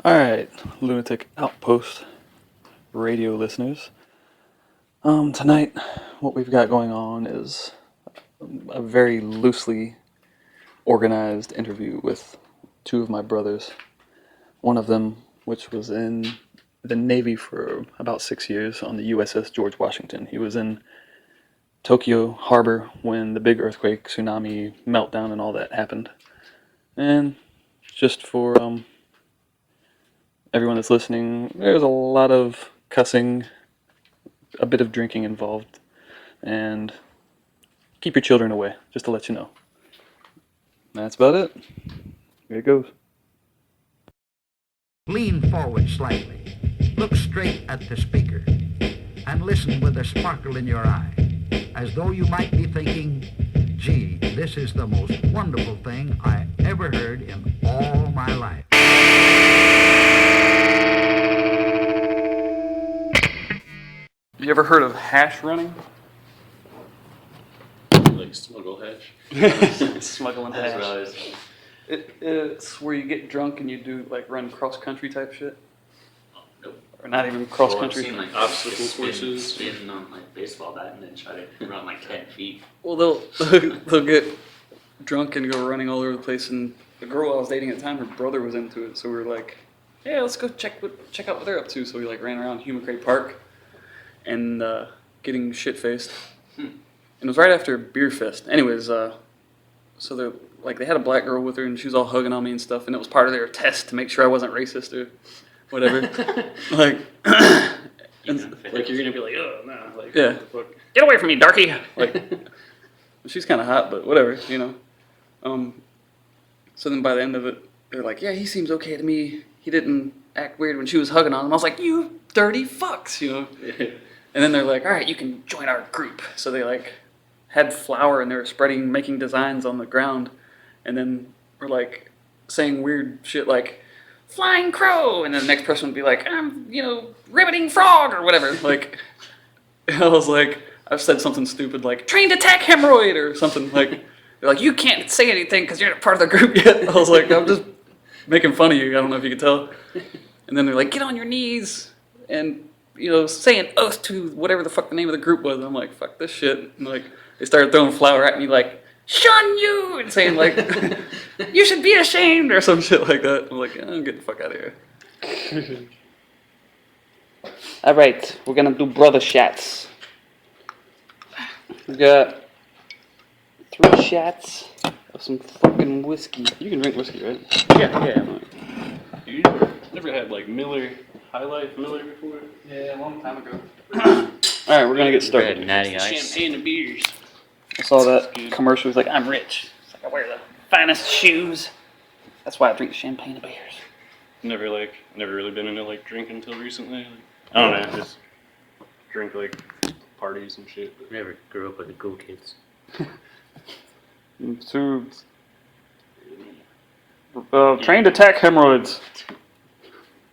Alright, Lunatic Outpost radio listeners. Tonight, what we've got going on is a very loosely organized interview with two of my brothers. One of them, which was in the Navy for about 6 years on the USS George Washington. He was in Tokyo Harbor when the big earthquake, tsunami, meltdown, and all that happened. And just for everyone that's listening, there's a lot of cussing, a bit of drinking involved, and keep your children away, just to let you know. That's about it. Here it goes. Lean forward slightly, look straight at the speaker, and listen with a sparkle in your eye, as though you might be thinking, gee, this is the most wonderful thing I ever heard in all my life. You ever heard of hash running? Like smuggle hash? Smuggling hash. It's where you get drunk and you do like run cross country type shit. Nope. Or not even cross I've country. seen like Obstacle courses. spin on like baseball bat and then try to run like 10 feet. Well, they'll get drunk and go running all over the place. And the girl I was dating at the time, her brother was into it, so we were like, "Yeah, let's go check out what they're up to." So we like ran around Human Crate Park and getting shit faced. And it was right after Beer Fest. Anyways, so they're like they had a black girl with her and she was all hugging on me and stuff, and it was part of their test to make sure I wasn't racist or whatever. Like, Like you're gonna be like, oh no, like yeah, what the fuck? get away from me, darky. Like, she's kind of hot, but whatever, you know. So then by the end of it, they're like, yeah, he seems okay to me. He didn't act weird when she was hugging on him. I was like, you dirty fucks, you know. And then they're like, all right, you can join our group. So they like had flour and they were making designs on the ground, and then were like saying weird shit like flying crow, and then the next person would be like, I'm, riveting frog or whatever. Like, I was like, I've said something stupid like trained attack hemorrhoid or something. Like, they're like, you can't say anything because you're not part of the group yet. I was like, I'm just making fun of you. I don't know if you can tell. And then they're like, get on your knees and say an oath to whatever the fuck the name of the group was. I'm like, fuck this shit. And like, they started throwing flour at me like, shun you! And saying like, you should be ashamed or some shit like that. I'm like, get the fuck out of here. All right, we're gonna do brother shots. We got 3 shots of some fucking whiskey. You can drink whiskey, right? Yeah. You never had like High Life Miller before? Yeah, a long time ago. Alright, we're gonna get started. Natty ice. Champagne and beers. I saw that commercial. It was like, I'm rich. It's like, I wear the finest shoes. That's why I drink champagne and beers. Never really been into like drinking until recently. I don't know, just drink like parties and shit. Never grew up with the cool kids. Tubes. Trained attack hemorrhoids.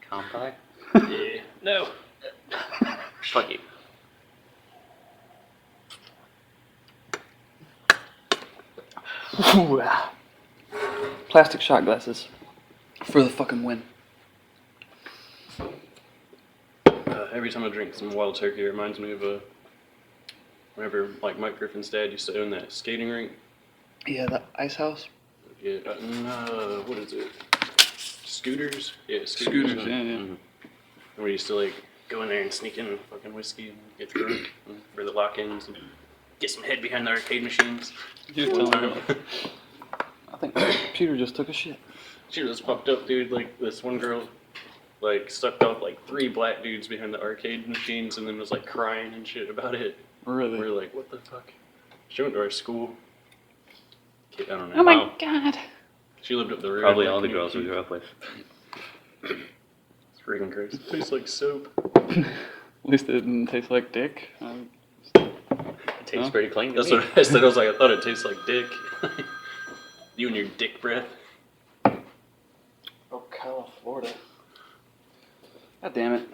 Compact? Yeah. No. Fuck you. Plastic shot glasses. For the fucking win. Every time I drink some wild turkey, it reminds me of whenever like Mike Griffin's dad used to own that skating rink. Yeah, the ice house. Yeah, what is it? Scooters? Yeah, Scooters, yeah. Mm-hmm. We used to like go in there and sneak in fucking whiskey and get drunk for the lock-ins and get some head behind the arcade machines. You were telling me. I think the computer just took a shit. She was fucked up, dude. Like this one girl, like sucked off like 3 black dudes behind the arcade machines and then was like crying and shit about it. Really? We were like, what the fuck? She went to our school. I don't know. Oh my god. She lived up the road. Probably all the girls we grew up with. It's freaking gross. It tastes like soap. At least it didn't taste like dick. It tastes pretty clean to That's me. what I said. I was like, I thought it tastes like dick. You and your dick breath. Ocala, Florida. God damn it.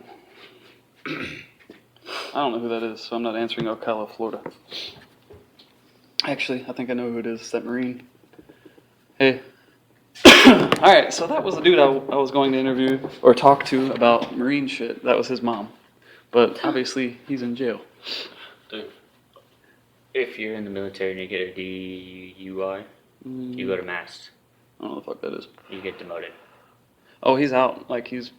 I don't know who that is, so I'm not answering Ocala, Florida. Actually, I think I know who it is. It's that Marine. Hey. All right, so that was the dude I was going to interview or talk to about Marine shit. That was his mom. But obviously, he's in jail. Dude, If you're in the military and you get a DUI, you go to mast. I don't know what the fuck that is. You get demoted. Oh, he's out. Like, he's...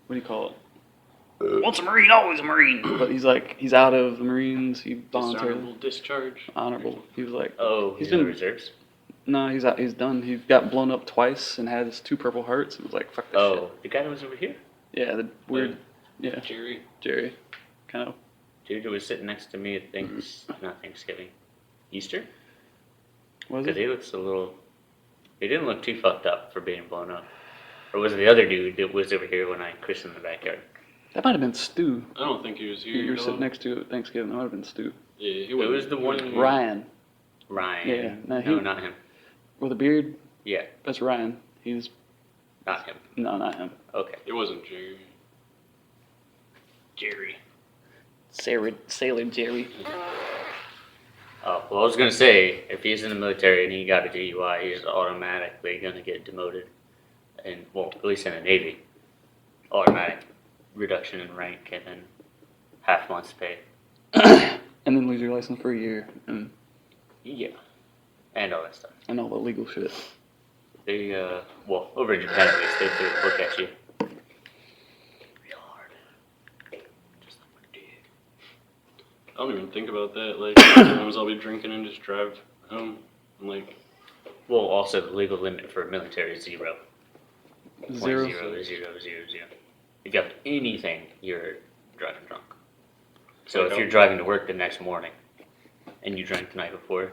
What do you call it? Once a Marine, always a Marine. But he's like, he's out of the Marines. He voluntarily... dishonorable discharge. Honorable. He was like... Oh, he's in the reserves? No, he's out. He's done. He got blown up twice and had his 2 Purple Hearts. And was like, fuck this shit. Oh, the guy that was over here? Yeah, the weird... Yeah, Jerry. Jerry. Kind of... Dude who was sitting next to me at not Thanksgiving. Easter? Was Because it? he looks a little... He didn't look too fucked up for being blown up. Or was it the other dude that was over here when I christened the backyard? That might have been Stu. I don't think he was here. You were at all. sitting next to at Thanksgiving. That might have been Stu. Yeah, he It was the one... Ryan. Ryan. Yeah, no, No, he- not him. With a beard? Yeah, That's Ryan. He's... not him. No, not him. Okay. It wasn't Jerry. Jerry. Sailor Jerry. Oh, well, I was gonna say, if he's in the military and he got a DUI, he's automatically gonna get demoted. And, well, at least in the Navy. Automatic reduction in rank and then half month's pay. And then lose your license for a year. And Yeah. And all that stuff. all the legal shit. They, well, over in Japan at least, they threw a book at you. Real hard. Just like my dick. I don't even think about that. Like, sometimes I'll be drinking and just drive home. I'm like, Well, also the legal limit for military is 0. 0. 0.00000. If you have anything, you're driving drunk. So Like, if you're driving to work the next morning and you drank the night before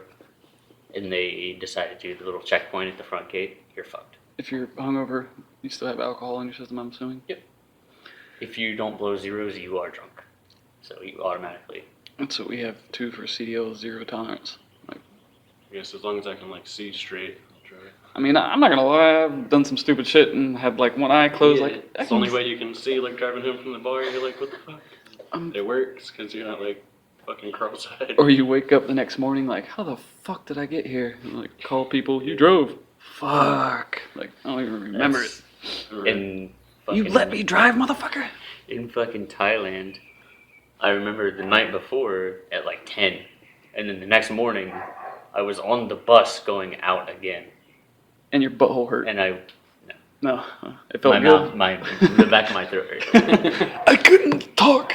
and they decided to do the little checkpoint at the front gate, you're fucked. If you're hungover, you still have alcohol in your system, I'm assuming? If you don't blow zeros, you are drunk. So you automatically. That's what we have too for CDL, 0 tolerance. I guess as long as I can, like, see straight, I'll drive. I mean, I'm not gonna lie, I've done some stupid shit and had like one eye closed. Yeah, Like, I it's the only can- way you can see, like, driving home from the bar. You're like, what the fuck? Um, It works because you're not, like, fucking cross-eyed. Or you wake up the next morning like, how the fuck did I get here? And like call people, you drove. Fuck. Like, I don't even remember it. In You fucking- let me drive, motherfucker? In fucking Thailand, I remember the night before at like 10, and then the next morning, I was on the bus going out again, And your butthole hurt. and No, it felt my good. mouth, the back of my throat hurt. I couldn't talk.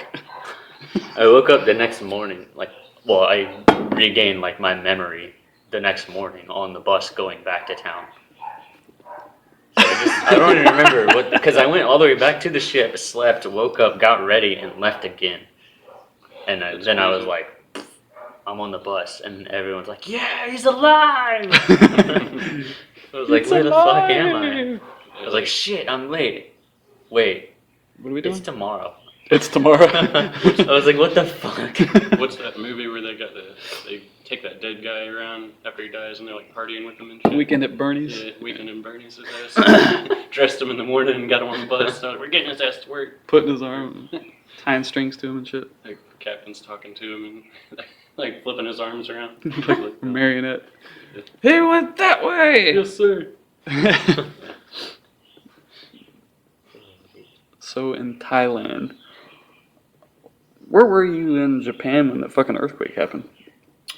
I woke up the next morning, I regained like my memory the next morning on the bus going back to town. So I don't even remember because I went all the way back to the ship, slept, woke up, got ready, and left again. And then I was like, I'm on the bus, and everyone's like, yeah, he's alive! I was like, where the fuck am I? I was like, shit, I'm late. Wait, What are we it's doing? tomorrow. It's tomorrow. I was like, what the fuck? What's that movie where they take that dead guy around after he dies and they're like partying with him and shit? Weekend at Bernie's. Yeah, Weekend in Bernie's his ass. Dressed him in the morning and got him on the bus. So we're getting his ass to work. Putting his arm, tying strings to him and shit. Like the captain's talking to him and like flipping his arms around. Like a marionette. He went that way! Yes, sir. So in Thailand, where were you in Japan when the fucking earthquake happened?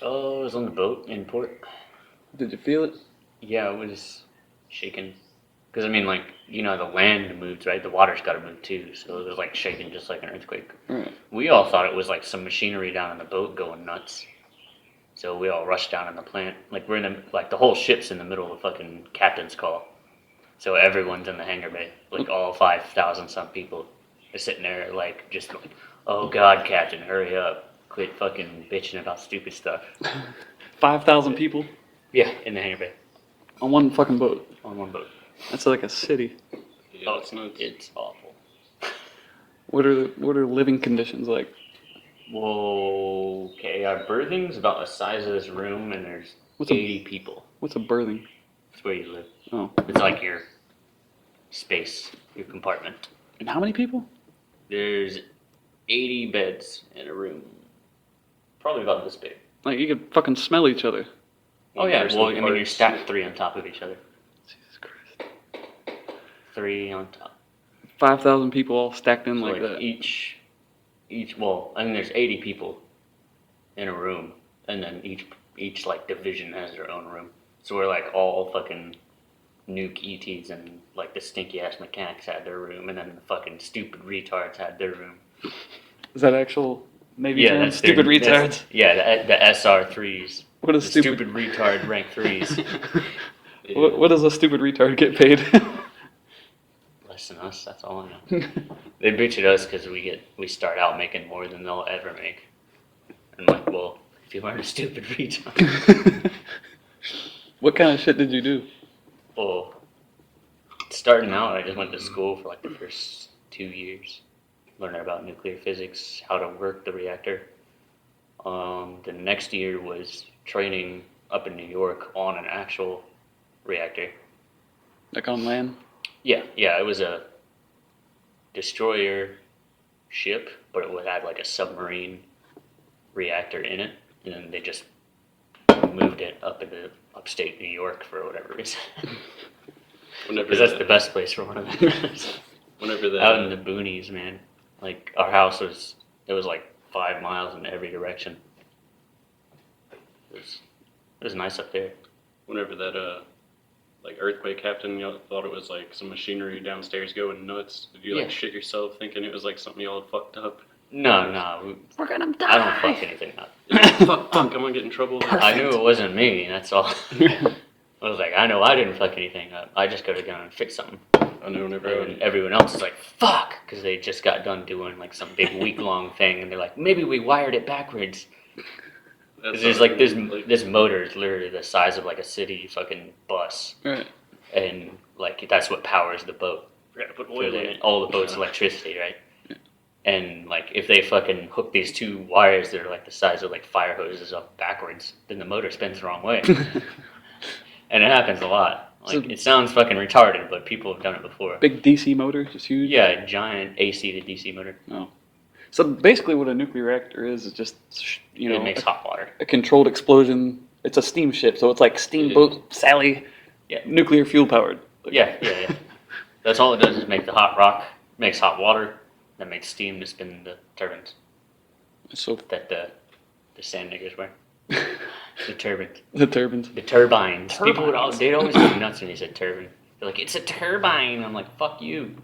Oh, I was on the boat in port. Did you feel it? Yeah, it was shaking. Because, I mean, like, you know, the land moved, right? The water's got to move too. So it was, like, shaking just like an earthquake. Right. We all thought it was, like, some machinery down in the boat going nuts. So we all rushed down in the plant. Like, we're in the, like, the whole ship's in the middle of the fucking captain's call. So everyone's in the hangar bay. Like, all 5,000 some people are sitting there, like, just like, oh, God, Captain, hurry up. Quit fucking bitching about stupid stuff. 5,000 people Yeah, in the hangar bay. on one fucking boat. On one boat. That's like a city. Yeah, it's nuts. It's awful. What are living conditions like? Whoa, okay, our berthing's about the size of this room, and there's What's a- 80 people. What's a berthing? That's where you live. Oh, It's like your space, your compartment. and how many people? There's 80 beds in a room. Probably about this big. Like you could fucking smell each other. Oh yeah, There's well, some I mean, you're parts. stacked 3 on top of each other. 3 on top. 5,000 people all stacked in So like that. each, well, I mean, there's 80 people in a room, and then each like division has their own room. So we're like all fucking nuke ETs, and like the stinky ass mechanics had their room, and then the fucking stupid retards had their room. Is that actual Navy Yeah, term? that's Stupid their, retards. Yeah, the SR3s. What is The stupid? stupid retard rank 3s. What does a stupid retard get paid? Less than us, that's all I know. They bitch at us because we start out making more than they'll ever make. And I'm like, well, if you weren't a stupid retard. What kind of shit did you do? Well, starting out, I just went to school for like the first 2 years, learning about nuclear physics, how to work the reactor. The next year was training up in New York on an actual reactor. Like on land? Yeah, it was a destroyer ship, but it would have like a submarine reactor in it, and then they just moved it up into upstate New York for whatever reason. Because that's the best place for one of them. Whenever that Out in the boonies, man. Like our house was like 5 miles in every direction. It was nice up there. whenever that like earthquake happened, y'all thought it was like some machinery downstairs going nuts. Did you like Yeah. shit yourself thinking it was like something y'all had fucked up? No, We're gonna die. I don't fuck anything up. fuck, I'm gonna get in trouble. I knew it wasn't me. That's all. I was like, I know I didn't fuck anything up. I just gotta go and fix something. I know whenever And everyone else is like, fuck, because they just got done doing like some big week-long thing, and they're like, maybe we wired it backwards. Because there's like this motor is literally the size of like a city fucking bus, Right. and like that's what powers the boat. forgot to put For oil in it. all the boat's electricity, right? And like if they fucking hook these two wires that are like the size of like fire hoses up backwards, then the motor spins the wrong way. And it happens a lot. Like So- it sounds fucking retarded, but people have done it before. Big DC motor, just huge. Yeah, giant AC to DC motor. Oh. So basically, what a nuclear reactor is just It makes hot water. a controlled explosion. It's a steamship, so it's like Steamboat Sally, Yeah. nuclear fuel powered. Yeah. That's all it does is make the hot rock, makes hot water, that makes steam to spin the turbines So that the sand niggers wear. The turbines. the turbines. The turbines. People would Turbines. they'd always go nuts when you said turbine. They're like, it's a turbine. I'm like, fuck you.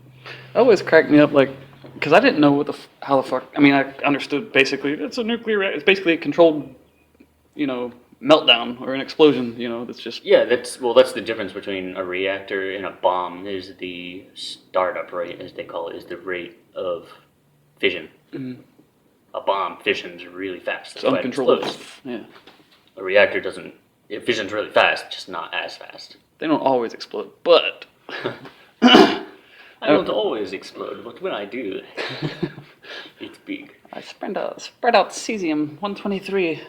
That always cracked me up, like, because I didn't know how the fuck. I mean, I understood basically it's a nuclear reactor. It's basically a controlled, meltdown or an explosion. That's just Yeah, that's the difference between a reactor and a bomb. Is the startup rate, as they call it, is the rate of fission. Mhm. A bomb fissions really fast. it's That's why it uncontrollable. explodes. Yeah, A reactor doesn't. It fissions really fast, just not as fast. they don't always explode, but I don't always explode, but when I do, it's big. I spread out cesium 123.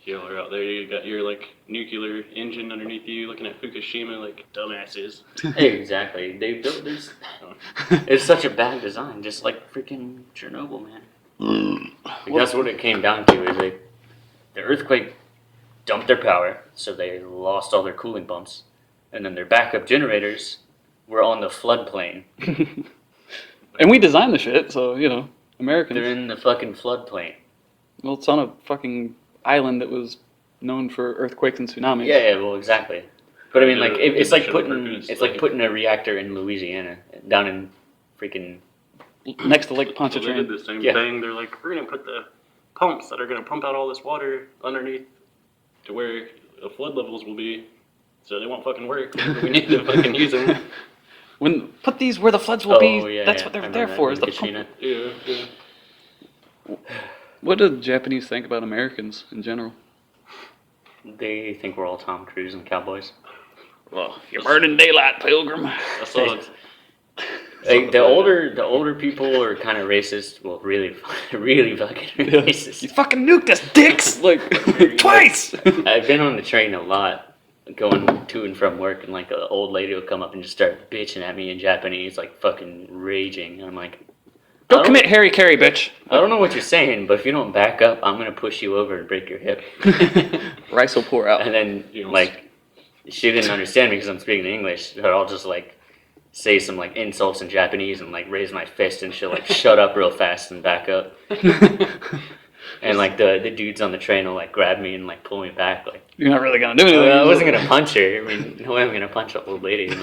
Y'all are out there, you got your like nuclear engine underneath you looking at Fukushima like dumbasses. Exactly. They built this. It's such a bad design, just like freaking Chernobyl, man. Like, that's what it came down to. Is the earthquake dumped their power, so they lost all their cooling pumps, and then their backup generators were on the floodplain. And we designed the shit, so Americans. They're in the fucking floodplain. Well, it's on a fucking island that was known for earthquakes and tsunamis. Yeah, well, exactly. But I mean, like, it's like Should have putting purpose, it's like putting a reactor in Louisiana, down in freaking. Next to Lake So they did Pontchartrain. the same Yeah. thing. They're like, we're gonna put the pumps that are gonna pump out all this water underneath to where the flood levels will be, so they won't fucking work. We need to fucking use them. Put these where the floods will be. Yeah, That's yeah. what they're I there remember for. that Is in the Katrina. Yeah. What do the Japanese think about Americans in general? They think we're all Tom Cruise and cowboys. Well, you're burning daylight, pilgrim. I saw it. Like, the older people are kind of racist. Well, really, really fucking You racist. fucking nuked us, dicks! Like, twice! I've been on the train a lot, going to and from work, and like an old lady will come up and just start bitching at me in Japanese, like fucking raging. And I'm like, Go commit Harry Carey, bitch. I don't know what you're saying, but if you don't back up, I'm gonna push you over and break your hip. Rice will pour out. And then, like, she didn't understand me because I'm speaking English. They're all just like, say some like insults in Japanese and like raise my fist and she'll like shut up real fast and back up. And like the dudes on the train will like grab me and like pull me back. Like You're not really gonna do anything. I wasn't gonna punch her. I mean, no way I'm gonna punch an old lady.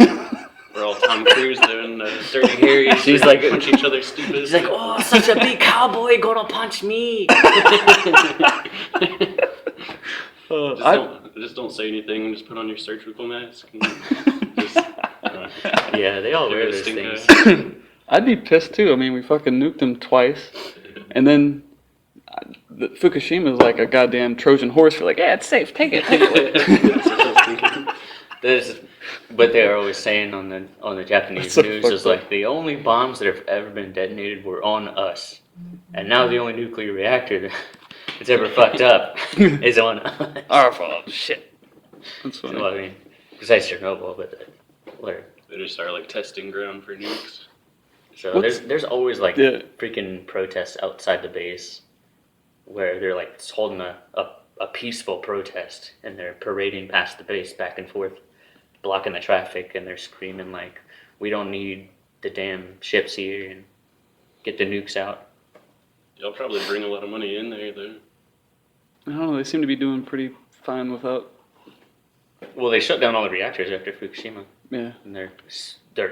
We're all Tom Cruise doing Dirty Harry. She's like punch each other stupid. She's like, oh, such a big cowboy gonna punch me. Just don't say anything. Just put on your surgical mask. And Yeah, they all wear They're those gonna things. I'd be pissed too. I mean, we fucking nuked them twice, and then Fukushima is like a goddamn Trojan horse. You're like, yeah, it's safe. Take it. Take it. That's what I was thinking. There's what they're always saying on the Japanese That's so news fucked is up. like the only bombs that have ever been detonated were on us, and now the only nuclear reactor that's ever fucked up is on us. Our fault. Shit. That's funny. So, I mean, besides Chernobyl, but whatever. They just are like testing ground for nukes. So What's- there's always like Yeah. freaking protests outside the base where they're like just holding a peaceful protest and they're parading past the base back and forth, blocking the traffic, and they're screaming like, we don't need the damn ships here and get the nukes out. Y'all probably bring a lot of money in there though. I don't know. They seem to be doing pretty fine without. Well, they shut down all the reactors after Fukushima, Yeah. and they're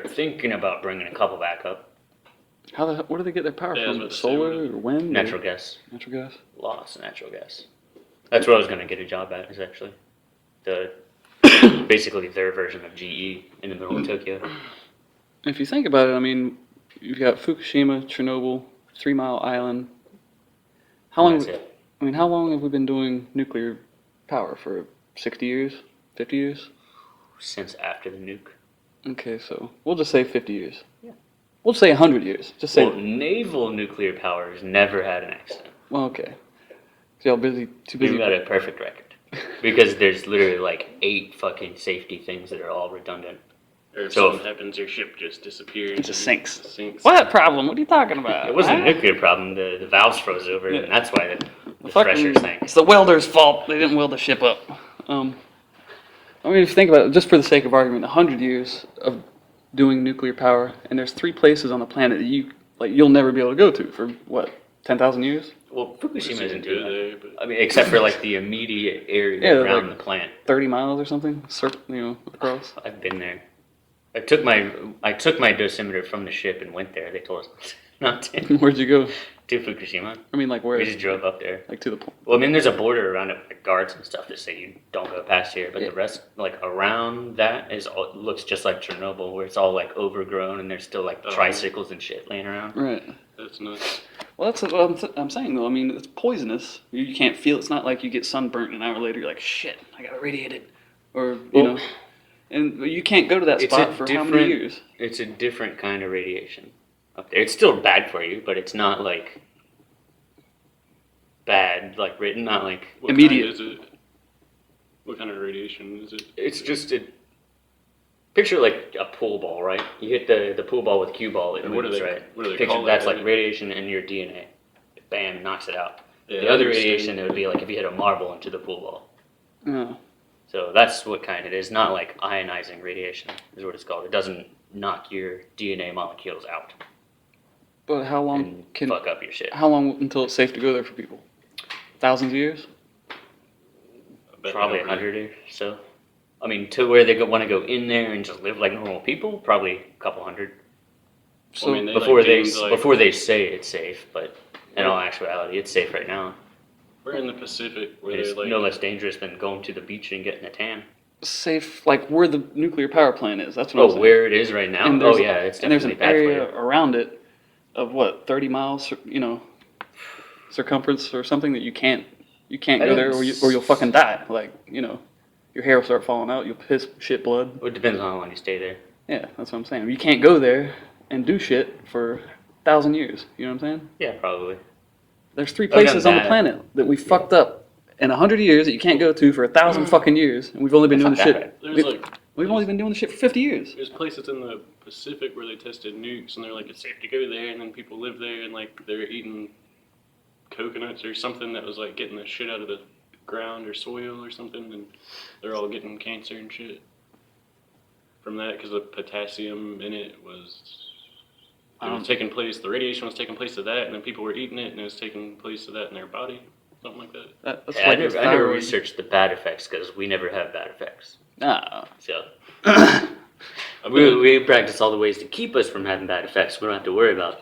thinking about bringing a couple back up. Where do they get their power Yeah, I was from? about to say, Solar what or wind? Natural gas. Natural gas. Lots of natural gas. That's what I was going to get a job at, is actually basically their version of GE in the middle of Tokyo. If you think about it, I mean, you've got Fukushima, Chernobyl, 3 Mile Island. How long? That's it. I mean, how long have we been doing nuclear power for? 60 years? 50 years? Since after the nuke. Okay, so we'll just say 50 years. Yeah. We'll say 100 years. Just say. Well, naval nuclear power has never had an accident. Well, okay. So y'all too busy. You've got a perfect record. Because there's literally like 8 fucking safety things that are all redundant. Or if So something happens, your ship just disappears. It just and sinks. Sinks. What problem? What are you talking about? It wasn't Huh? a nuclear problem. The valves froze over, Yeah. and that's why the Fucking- pressure sank. It's the welder's fault. They didn't weld the ship up. I mean, if you think about it, just for the sake of argument, 100 years of doing nuclear power, and there's 3 places on the planet that you'll never be able to go to for what, 10,000 years? Well, Fukushima isn't too good bad. there, but I mean, except for like the immediate area Yeah, around like- the plant. 30 miles or something, across. I've been there. I took my dosimeter from the ship and went there. They told us not to. Where'd you go? To Fukushima. I mean, like where? We just drove up there. Like to the point. Well, I mean, there's a border around it with like guards and stuff that say you don't go past here, but Yeah. the rest, like around that, looks just like Chernobyl, where it's all like overgrown and there's still like Oh. tricycles and shit laying around. Right. that's nuts. Well, that's what I'm saying though. I mean, it's poisonous. You can't feel. It's not like you get sunburnt and an hour later you're like, shit, I got irradiated, or you Well, know, and you can't go to that it's spot a for how many different- years? It's a different kind of radiation up there. It's still bad for you, but it's not like bad, like written, not like What Immediate. Kind is it? What kind of radiation is it? it's just a picture like a pool ball, right? You hit the pool ball with cue ball, it And what moves, do they- right? what do they Picture call that's that? like radiation in your DNA. Bam, knocks it out. Yeah, The I other understand. radiation, it would be like if you hit a marble into the pool ball. Oh. So that's what kind it is. Not like ionizing radiation is what it's called. It doesn't knock your DNA molecules out But how long and can? fuck up your shit. How long until it's safe to go there for people? Thousands of years? I bet Probably they don't 100 or so. I mean, to where they want to go in there and just live like normal people, probably a couple hundred. So I mean, Before they deemed, like- before they say it's safe, but in all actuality, it's safe right now. We're in the Pacific where It's they're like no less dangerous than going to the beach and getting a tan. safe, like where the nuclear power plant is. That's what I'm Oh, saying. where it is right now? And Oh there's- yeah, it's And there's definitely an bad area for you. around it of what, 30 miles, circumference or something that you can't I go don't there or you'll fucking die. Like, your hair will start falling out. You'll piss shit blood. Well, it depends on how long you stay there. Yeah, that's what I'm saying. You can't go there and do shit for 1,000 years. You know what I'm saying? Yeah, probably. There's 3 I've done places on the that. planet that we fucked up in 100 years that you can't go to for 1,000 fucking years, and we've only been doing That's the not shit. that there's like We've only been doing the shit for 50 years. there's places in the Pacific where they tested nukes and they're like it's safe to go there and then people live there and like they're eating coconuts or something that was like getting the shit out of the ground or soil or something and they're all getting cancer and shit. from that because the potassium in it was I don't- taking place. The radiation was taking place of that, and then people were eating it, and it was taking place of that in their body, something like that. That's Yeah, I your never thyroid. researched the bad effects because we never have bad effects. Nah. So we practice all the ways to keep us from having bad effects. We don't have to worry about.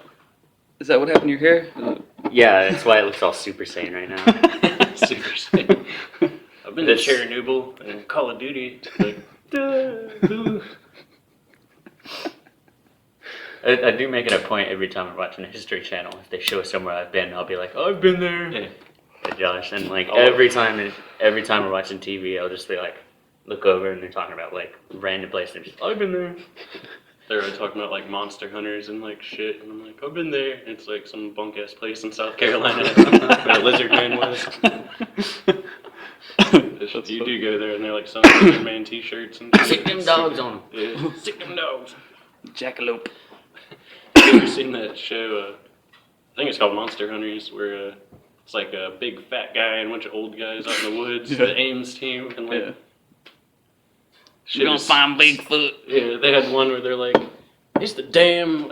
Is that what happened to your hair? Yeah, that's why it looks all Super Saiyan right now. Super Saiyan. I've been to That's- Chernobyl and Call of Duty. Like, I do make it a point every time I'm watching a History Channel. If they show somewhere I've been, I'll be like, "Oh, I've been there." yeah. To Josh, and like Oh. every time we're watching TV, I'll just be like, look over and they're talking about like random places. Just, I've been there. They're talking about like monster hunters and like shit, and I'm like, I've been there. It's like some bunk ass place in South Carolina where a lizard man was. You do go there, and they're like selling lizard man t-shirts and shit. Stick them dogs on them. Yeah, stick them dogs. Jackalope. Have you ever seen that show? I think it's called Monster Hunters, where it's like a big fat guy and a bunch of old guys out in the woods. Yeah. The Ames team, and like Yeah. shit You're gonna is- find Bigfoot. Yeah, they had one where they're like, it's the damn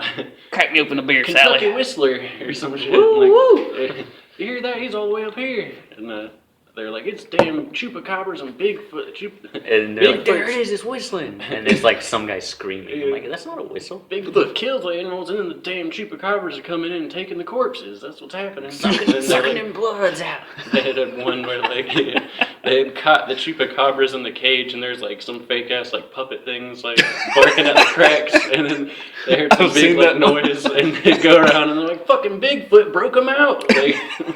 Crack me open a beer, Kentucky Sally. Whistler or some shit. Woo, Like, woo. yeah, you hear that? He's all the way up here. And they're like, it's damn chupacabras and Bigfoot. And they're like, there Bigfoot. it is, it's whistling. And there's like some guy screaming. I'm like, that's not a whistle. Bigfoot kills the animals, and then the damn chupacabras are coming in and taking the corpses. That's what's happening. And Sucking then they're like- them bloods out. They had one where like they had caught the chupacabras in the cage, and there's like some fake ass like puppet things like barking at the cracks, and then they heard some I've big seen like that. noise, and they go around and they're like, "Fucking Bigfoot broke them out!"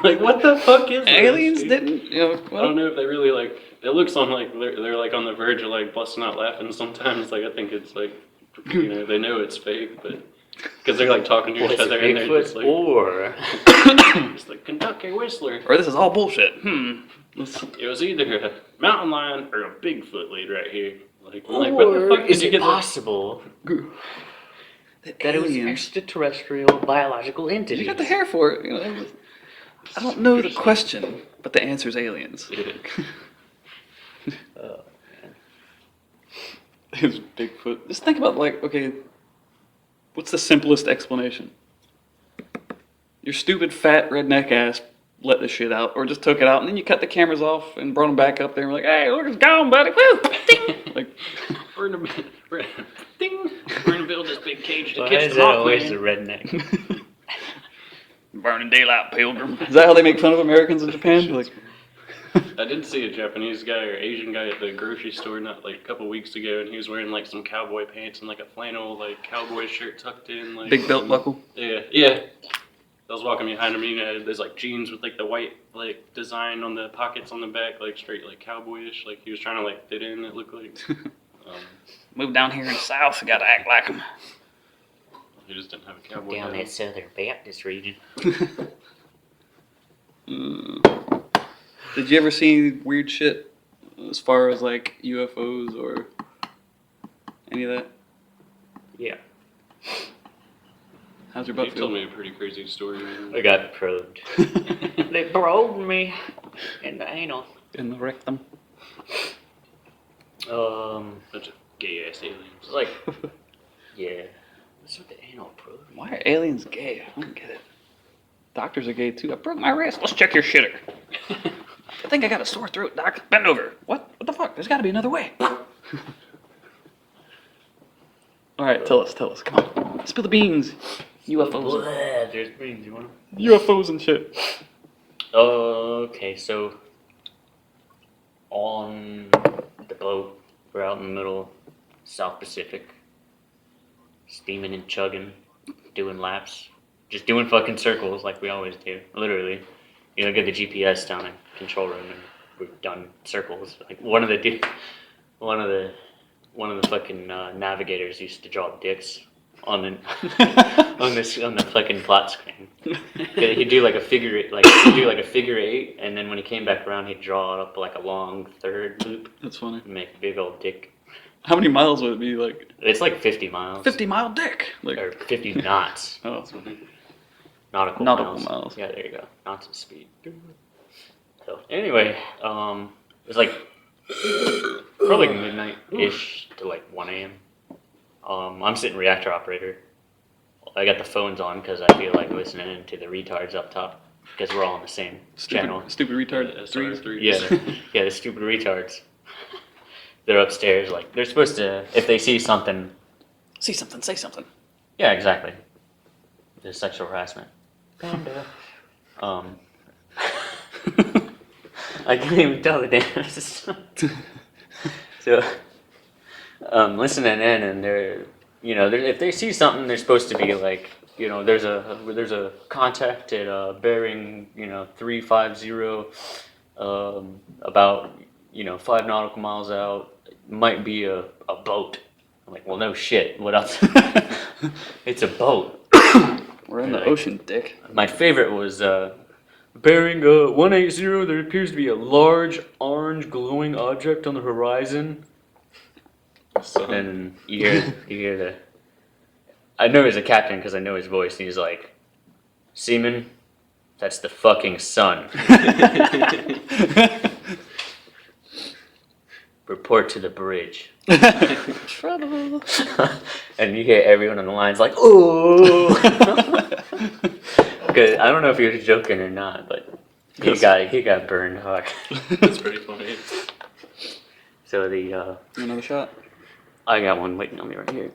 Like what the fuck is this, Aliens dude? didn't, you know. I don't Well, know if they really like. It looks on like they're like on the verge of like busting out laughing. Sometimes like I think it's like they know it's fake, but because they're like talking to Was each it other and they're Bigfoot just like or it's like Kentucky Whistler. or this is all bullshit. It was either a mountain lion or a Bigfoot laid right here. Like what the or fuck did is you it get that? possible that it was extraterrestrial biological entity? You got the hair for it. You know, I don't know the question, but the answer is aliens. Oh, man. It's Bigfoot. Just think about like, okay, what's the simplest explanation? Your stupid fat redneck ass let this shit out, or just took it out, and then you cut the cameras off and brought them back up there and were like, hey, look, it's gone, buddy. Woo! Ding! Like, We're gonna build this big cage to Why catch is the that always the Hawkman. redneck? burning daylight, pilgrim. Is that how they make fun of Americans in Japan? Like, I did see a Japanese guy or Asian guy at the grocery store not like a couple weeks ago, and he was wearing like some cowboy pants and like a flannel like cowboy shirt tucked in, like big belt buckle. Yeah. I was walking behind him, there's like jeans with like the white like design on the pockets on the back, like straight like cowboyish. Like he was trying to like fit in. It looked like Moved down here in the South, got to act like them. he just didn't have a cowboy Down hat. that Southern Baptist region. Did you ever see weird shit as far as like UFOs or any of that? Yeah. How's your You butt told feel? me a pretty crazy story. Man. I got probed. They probed me in the anal. In the rectum. Bunch of gay ass aliens. It's like, yeah. What's with the anal probe? Why are aliens gay? I don't get it. Doctors are gay too. I broke my wrist. Let's check your shitter. I think I got a sore throat, doc. Bend over. What? What the fuck? There's got to be another way. All right, tell us. Come on. Spill the beans. UFOs. Blah, there's beans. You want them? UFOs and shit. Okay, so on the boat, we're out in the middle, South Pacific, steaming and chugging, doing laps, just doing fucking circles like we always do. Literally, you know, get the GPS down in control room and we've done circles. Like one of the fucking navigators used to draw dicks on the on the fucking plot screen. He'd do like a figure eight, and then when he came back around, he'd draw up like a long third loop That's funny. and make a big old dick. How many miles would it be? Like It's like 50 miles 50-mile dick. Like or 50 knots, oh, nautical miles. Yeah, there you go, knots of speed. So anyway, it was like probably midnight-ish to like 1 a.m. I'm sitting reactor operator. I got the phones on because I feel like listening to the retards up top because we're all on the same channel. Stupid retard. SR3. Yeah, yeah, the stupid retards. They're upstairs. Like they're supposed to, if they see something. See something, say something. Yeah, exactly. There's sexual harassment. Panda. I can't even tell the damn. So, listening in, and they're, if they see something, they're supposed to be like, there's a contact at bearing, 350, about 5 nautical miles out. Might be a boat. I'm like, well, no shit. What else? It's a boat. We're in the ocean, dick. My favorite was bearing 180. There appears to be a large orange glowing object on the horizon. And you hear the. I know he's a captain because I know his voice. And he's like, "Seaman, that's the fucking sun." Report to the bridge. Trouble. And you hear everyone on the line's like, "Ooh." Because I don't know if he was joking or not, but he got burned hard. That's pretty funny. So the Another shot. I got one waiting on me right here.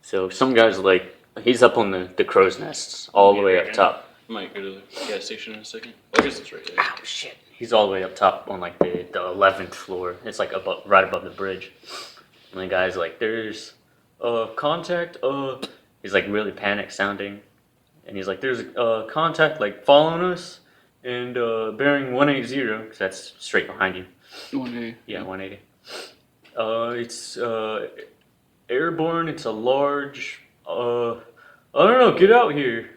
So some guy's like, he's up on the crow's nests all the way up top. Might go to the gas station in a second. Well, I guess it's right there. Ow, shit. He's all the way up top on like the 11th floor. It's like right above the bridge. And the guy's like, there's contact. He's like really panic sounding. And he's like, there's contact like following us and bearing 180, because that's straight behind you. 180. Yeah, 180. It's airborne. It's a large. I don't know. Get out here.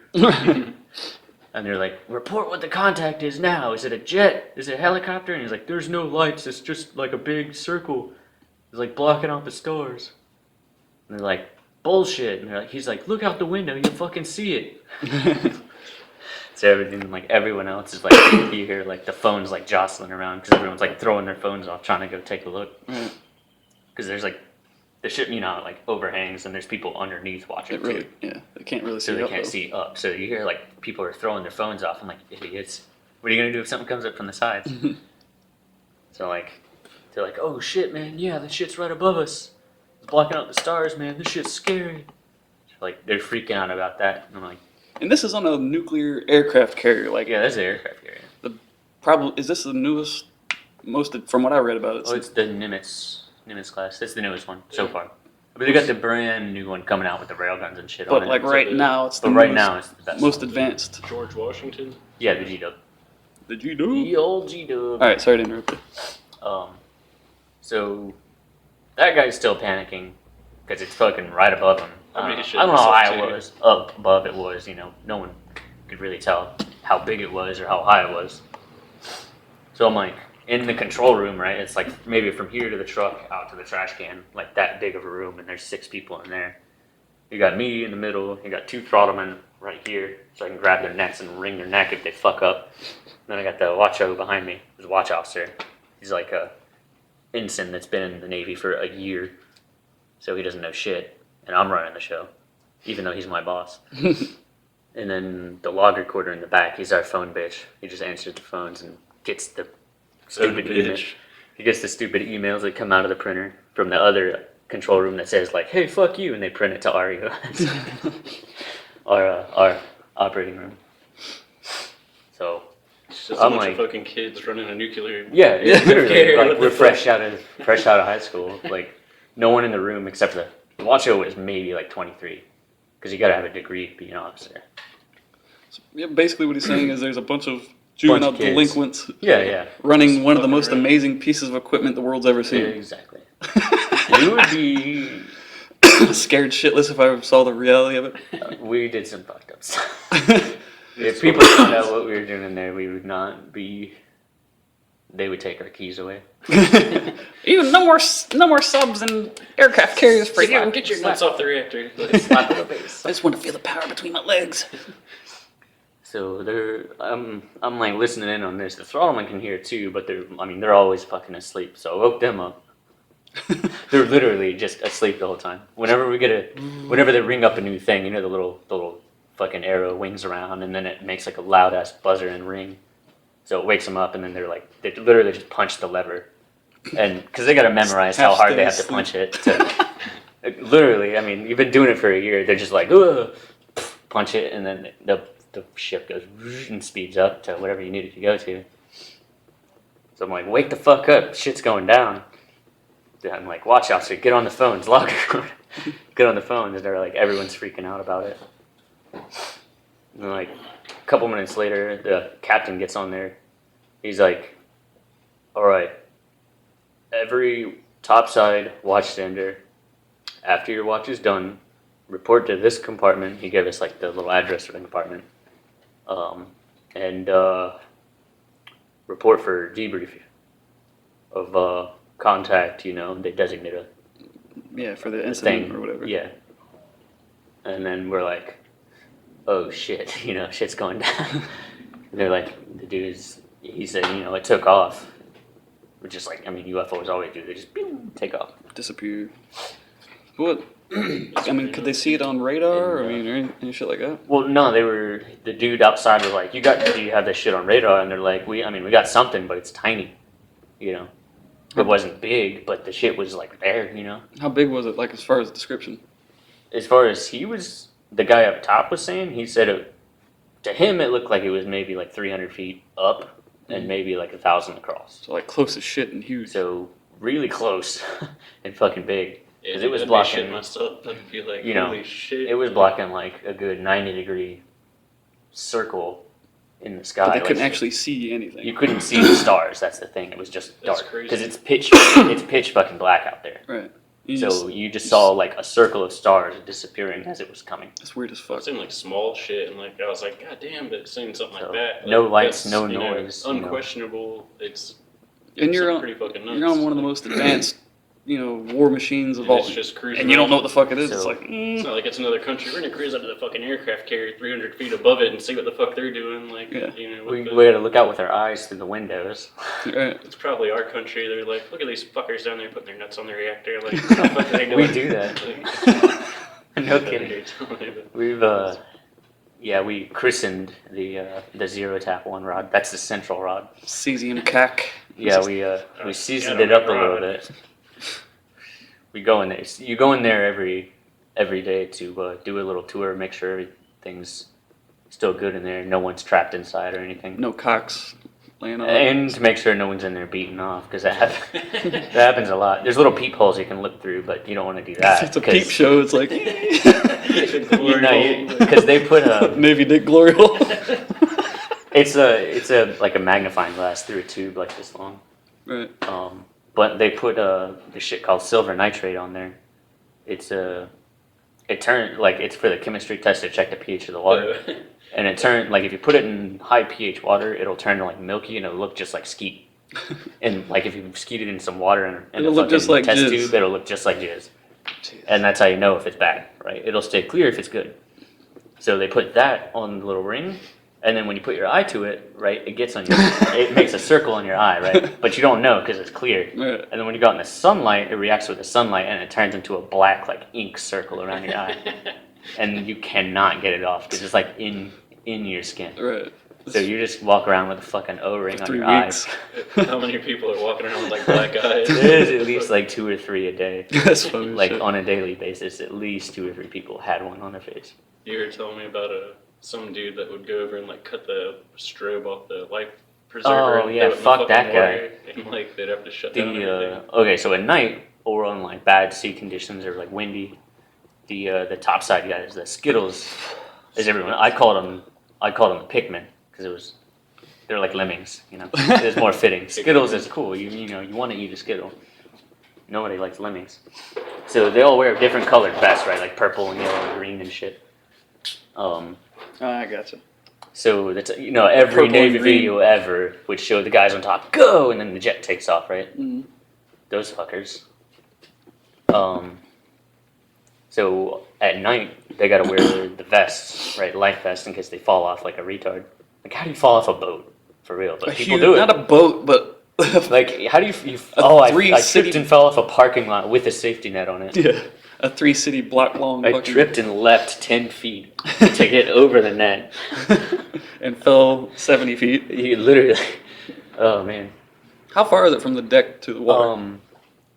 And they're like, report what the contact is now. Is it a jet? Is it a helicopter? And he's like, there's no lights. It's just like a big circle. It's like blocking out the stars. And they're like, bullshit. And he's like, look out the window. You'll fucking see it. So everything, like everyone else is like, you hear like the phones like jostling around because everyone's like throwing their phones off trying to go take a look. Because there's like, the ship, like overhangs and there's people underneath watching too. Yeah, they can't really see So they up, can't though. see up. So you hear like people are throwing their phones off. I'm like, idiots. What are you gonna do if something comes up from the sides? So like, they're like, oh shit, man, yeah, the shit's right above us. It's blocking out the stars, man. This shit's scary. So, like they're freaking out about that. And I'm like, And this is on a nuclear aircraft carrier. Like, yeah, that's the aircraft carrier. is this the newest, most from what I read about it? Oh, it's the Nimitz class. That's the newest one so far. But they got the brand new one coming out with the railguns and shit on But it. like right now, it's the But right most, now, it's the best. most advanced. George Washington. Yeah, the G-Dub. The G-Dub? The old G-Dub. All right, sorry to interrupt you. So that guy's still panicking because it's fucking right above him. I mean, he I should don't know how high himself, it too. was. Up above it was, no one could really tell how big it was or how high it was. So I'm like, in the control room, right? It's like maybe from here to the truck, out to the trash can, like that big of a room, and there's 6 people in there. You got me in the middle, you got 2 throttlemen right here, so I can grab their necks and wring their neck if they fuck up. Then I got the watcho behind me, the watch officer. He's like a ensign that's been in the Navy for a year, so he doesn't know shit, and I'm running the show, even though he's my boss. And then the log recorder in the back, he's our phone bitch. He just answers the phones and gets the stupid email. He gets the stupid emails that come out of the printer from the other control room that says like, "Hey, fuck you," and they print it to our our operating room. So It's just I'm a bunch like- of fucking kids running a nuclear. yeah, it's literally Okay, like what we're the fresh out of high school. Like no one in the room except for the watcho was maybe like 23, because you gotta have a degree to be an officer. Yeah, basically what he's saying is there's a bunch of juvenile kids. delinquents Yeah. running one of the fucking most around. amazing pieces of equipment the world's ever Yeah, seen. exactly. You would be. Scared shitless if I saw the reality of it. We did some fucked up stuff. If people found out what we were doing in there, we would not be. They would take our keys away. Even no more subs and aircraft carriers for you. Get your nuts off the reactor. Slap in the face. I just want to feel the power between my legs. So I'm like listening in on this. The throttleman can hear too, but they're always fucking asleep. So I woke them up. They're literally just asleep the whole time. Whenever they ring up a new thing, you know, the little fucking arrow wings around, and then it makes like a loud ass buzzer and ring. So it wakes them up, and then they literally just punch the lever, and because they gotta memorize how hard they have to punch it. Literally, I mean, you've been doing it for a year. They're just like, ugh, punch it, and then the ship goes and speeds up to whatever you need it to go to. So I'm like, wake the fuck up, shit's going down. I'm like, watch out, so get on the phones, log get on the phone, and they're like, everyone's freaking out about it. And then, like, a couple minutes later, the captain gets on there. He's like, all right, every topside watchstander, after your watch is done, report to this compartment. He gave us like the little address for the compartment, and report for debrief of contact. You know, they designate a for the incident thing or whatever. Yeah, and then we're like, oh shit, you know, shit's going down. They're like, the dude's. He said, you know, it took off. Which is like, I mean, UFOs always do. They just take off. Disappear. What? I mean, could they see it on radar? Or, I mean, or any shit like that? Well, no, the dude outside was like, do you have this shit on radar? And they're like, we got something, but it's tiny, you know. It wasn't big, but the shit was like there, you know. How big was it, like, as far as description? As far as the guy up top was saying, he said to him it looked like it was maybe like 300 feet up and maybe like 1,000 across. So, like, close as shit and huge. So, really close and fucking big. Yeah, Because it was that'd be blocking, shit myself. That'd be like, you know, holy shit. it was blocking like a good 90-degree circle in the sky. But they like, couldn't actually see anything. You couldn't see the stars. That's the thing. It was just That's dark crazy. because it's pitch fucking black out there. Right. You just saw like a circle of stars disappearing as it was coming. It's weird as fuck. It seemed like small shit, and like I was like, God damn, but seeing something So, like that. no like, lights, that's, no you know, noise, you know. unquestionable. It's And you're on, pretty fucking nuts. you're on one of the most advanced, war machines of And all. it's just cruising And you don't around. know what the fuck it is. So- It's like, It's not like it's another country. We're gonna cruise up to the fucking aircraft carrier 300 feet above it and see what the fuck they're doing. Like, Yeah. you know, We gotta look out with our eyes through the windows. right. it's probably our country. They're like, look at these fuckers down there putting their nuts on the reactor. Like, what the fuck are they doing? We do that. No kidding. We've we christened the zero tap one rod. That's the central rod. Cesium cac. Yeah, we seasoned it up a little bit. We go in there. You go in there every day to do a little tour, make sure everything's still good in there. No one's trapped inside or anything. No cocks laying on. And to make sure no one's in there beating off, because that happens a lot. There's little peepholes you can look through, but you don't want to do that. It's a peep show. It's like Because they put a Navy Dick glory hole. it's a like a magnifying glass through a tube like this long. Right. But they put this shit called silver nitrate on there. It's it's for the chemistry test to check the pH of the water. And it turned, like, if you put it in high pH water, it'll turn to, like, milky, and it'll look just like skeet. And, like, if you skeet it in some water and It'll look just like test jizz. tube, it'll look just like jizz. And that's how you know if it's bad, right? It'll stay clear if it's good. So they put that on the little ring, and then when you put your eye to it, right, it makes a circle on your eye, right? But you don't know because it's clear. Right. And then when you go out in the sunlight, it reacts with the sunlight, and it turns into a black, like, ink circle around your eye. And you cannot get it off because it's like in your skin. Right. So you just walk around with a fucking O-ring For on 3 your weeks. eye. How many people are walking around with like black eyes? There's at least like 2 or 3 a day. That's funny. Like shit. on a daily basis, at least 2 or 3 people had one on their face. You were telling me about some dude that would go over and like cut the strobe off the life preserver. Oh, and yeah, throw it in the fuck fucking that guy. water, and like they'd have to shut down everything. Okay, so at night, or on like bad sea conditions or like windy, the topside guys, the Skittles, as everyone, I called them the Pikmin because they're like lemmings, you know. It's more fitting. Skittles is cool. You want to eat a Skittle. Nobody likes lemmings. So they all wear different colored vests, right? Like purple and yellow and green and shit. I gotcha. So that's every Purple and Navy green. video ever would show the guys on top go, and then the jet takes off, right? Mhm. Those fuckers. So at night they gotta wear the vests, right? Life vests in case they fall off like a retard. Like how do you fall off a boat for real? But people do it. Not a boat, but Like, how do you I tripped city- and fell off a parking lot with a safety net on it. Yeah, a 3-city block long. I fucking- tripped and leapt 10 feet to get over the net. and fell 70 feet. You literally, oh man. How far is it from the deck to the water?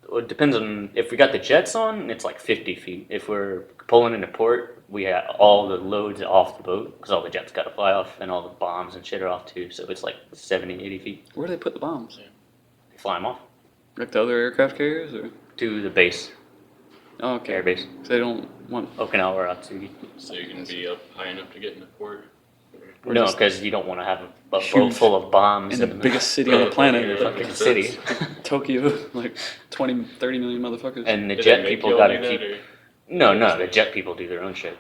Well, it depends on if we got the jets on. It's like 50 feet. If we're pulling into port, we have all the loads off the boat because all the jets got to fly off and all the bombs and shit are off too. So it's like 70, 80 feet. Where do they put the bombs? They fly them off Like the other aircraft carriers, or? to the base, Oh, okay. air base, 'Cause they don't want. Okinawa or Atsugi. So you can be up high enough to get into port. Or No, just because you don't want to have a boat huge- full of bombs in the biggest city on the planet, fucking Makes city. sense. Tokyo, like 20, 30 million motherfuckers. And the Did jet they make people y'all gotta do that, keep. or- No, the jet people do their own shit.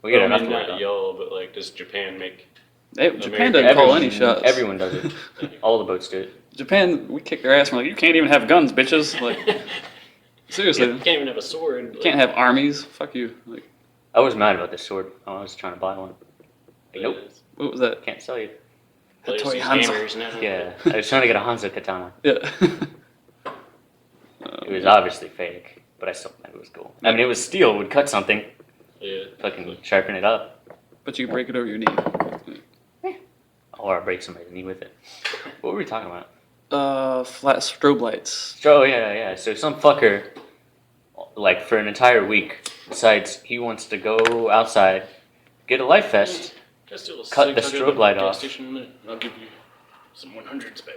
We get Well, enough I to mean, worry not about. y'all, but like, does Japan make? Japan doesn't call any shots. Everyone does it. All the boats do it. Japan, we kick their ass. And we're like, you can't even have guns, bitches. Like, seriously, You can't even have a sword. you can't have armies. Fuck you. Like, I was mad about this sword. I was trying to buy one. Like, nope, what was that? can't sell you. Players Toy use Hanzo. hammers now. Yeah, I was trying to get a Hanzo katana. Yeah. It was obviously fake, but I still thought it was cool. I mean, it was steel. Would cut something, Yeah. fucking sharpen it up, But you break it over your knee. or break somebody's knee with it. What were we talking about? Flat strobe lights. Oh yeah. So some fucker, like for an entire week, decides he wants to go outside, get a life vest. Cut the strobe light off. I'll give you some 100s back.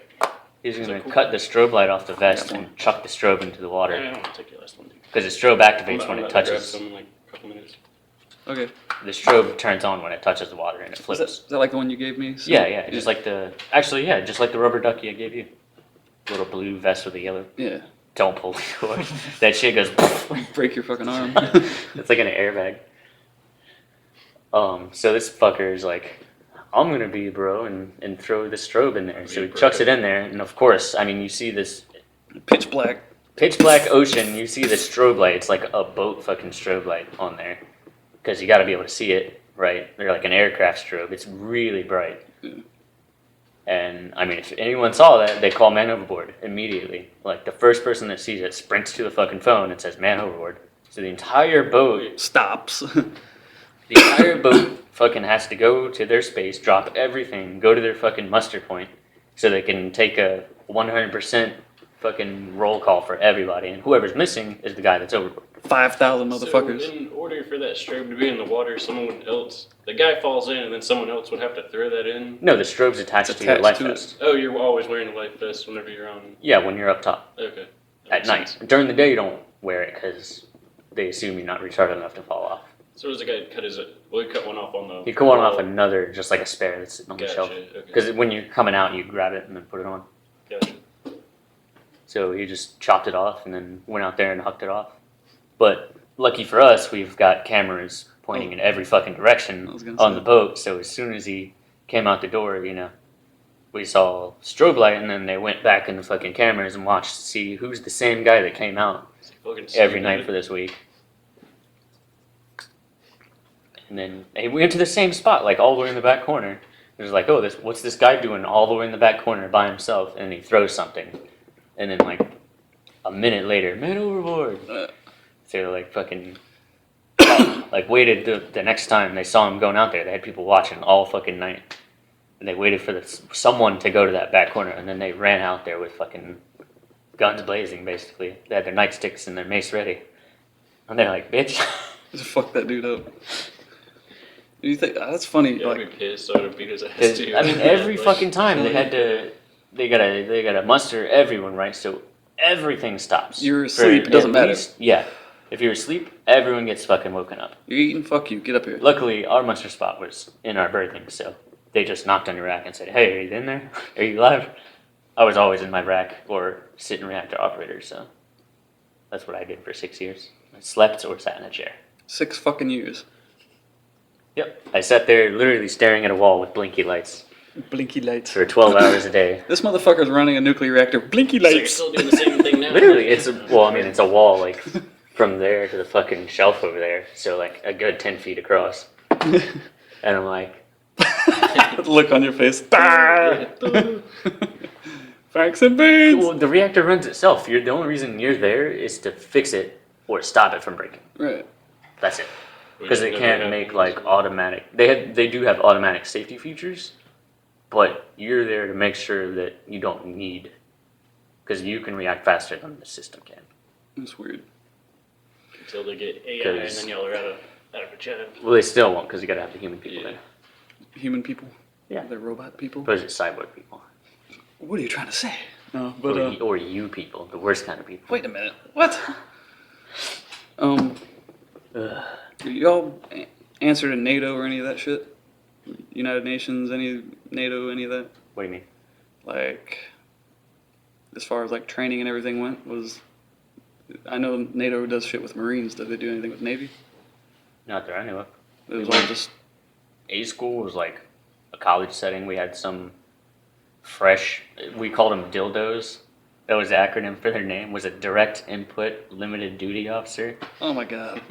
He's Is gonna that cool? cut the strobe light off the vest Yeah. and chuck the strobe into the I water don't want to take your last one, dude. because the strobe activates I'm when it about to grab touches. some in like a couple minutes. Okay. The strobe turns on when it touches the water and it Is flips. that like the one you gave me? So- Yeah, just like just like the rubber ducky I gave you. Little blue vest with a yellow. Yeah. Don't pull the cord. That shit goes. Break your fucking arm. It's like an airbag. So this fucker is like, I'm gonna be bro and throw the strobe in there. So he Be chucks bro. it in there, and of course, I mean, you see this Pitch black. pitch black ocean. You see the strobe light. It's like a boat fucking strobe light on there, because you got to be able to see it, right? They're like an aircraft strobe. It's really bright. Yeah. And I mean, if anyone saw that, they call man overboard immediately. Like the first person that sees it sprints to the fucking phone and says man overboard. So the entire boat, Stops. the entire boat fucking has to go to their space, drop everything, go to their fucking muster point, so they can take a 100% fucking roll call for everybody. And whoever's missing is the guy that's overboard. 5,000 motherfuckers. So in order for that strobe to be in the water, the guy falls in and then someone else would have to throw that in? No, the strobe's attached It's to your attached life to it. vest. Oh, you're always wearing a life vest whenever you're on. Yeah, when you're up top. Okay. That At makes night. sense. During the day, you don't wear it because they assume you're not retarded enough to fall off. So does the guy cut his? Well, he cut one off on the. You cut one off another, just like a spare that's sitting on the Gotcha. shelf. Okay. Because when you're coming out, you grab it and then put it on. Gotcha. So he just chopped it off and then went out there and hucked it off. But lucky for us, we've got cameras pointing in every fucking direction I was gonna on say. the boat. So as soon as he came out the door, we saw strobe light, and then they went back in the fucking cameras and watched to see who's the same guy that came out Fucking every stupid. night for this week. And then he went to the same spot, like all the way in the back corner. It was like, oh, what's this guy doing all the way in the back corner by himself? And he throws something. And then like a minute later, man overboard. So they're like fucking, like waited the next time they saw him going out there. They had people watching all fucking night. And they waited for someone to go to that back corner. And then they ran out there with fucking guns blazing, basically. They had their nightsticks and their mace ready. And they're like, bitch. Just fuck that dude up. You think that's funny? Yeah, I'd Like, be pissed. I would have beat his ass too. I mean, every Like, fucking time they gotta muster everyone, right? So everything stops. You're For asleep, it doesn't at matter. least- yeah. If you're asleep, everyone gets fucking woken up. you're eating. Fuck you. Get up here. Luckily, our muster spot was in our berthing, so they just knocked on your rack and said, hey, are you in there? Are you alive? I was always in my rack or sitting reactor operator, so that's what I did for 6 years. I slept or sat in a chair. 6 fucking years. Yep. I sat there literally staring at a wall with blinky lights Blinky lights. for 12 hours a day. This motherfucker's running a nuclear reactor. Blinky So you're lights. still doing the same thing now? Literally, it's a wall like from there to the fucking shelf over there, so like a good 10 feet across. And I'm like, Look on your face. Ah! Facts and beans. Well, the reactor runs itself. The only reason you're there is to fix it or stop it from breaking. Right. That's it. Which Because they never can't happened. make like automatic. They do have automatic safety features, but you're there to make sure that you don't need, because you can react faster than the system can. That's weird. Until they get AI and 'Cause- then y'all are out of a job. Well, they still won't because you gotta have the human people Yeah. there. Human people. Yeah. They're robot people. But it's cyborg people. What are you trying to say? No, but Or you people, the worst kind of people. wait a minute. What? Y'all answer to NATO or any of that shit? United Nations, any NATO, any of that? What do you mean? Like, as far as like training and everything went, I know NATO does shit with Marines. Did they do anything with Navy? Not that I know of. It was all just A school was like a college setting. We had some fresh, we called them dildos. That was the acronym for their name, was a direct input limited duty officer. oh my god.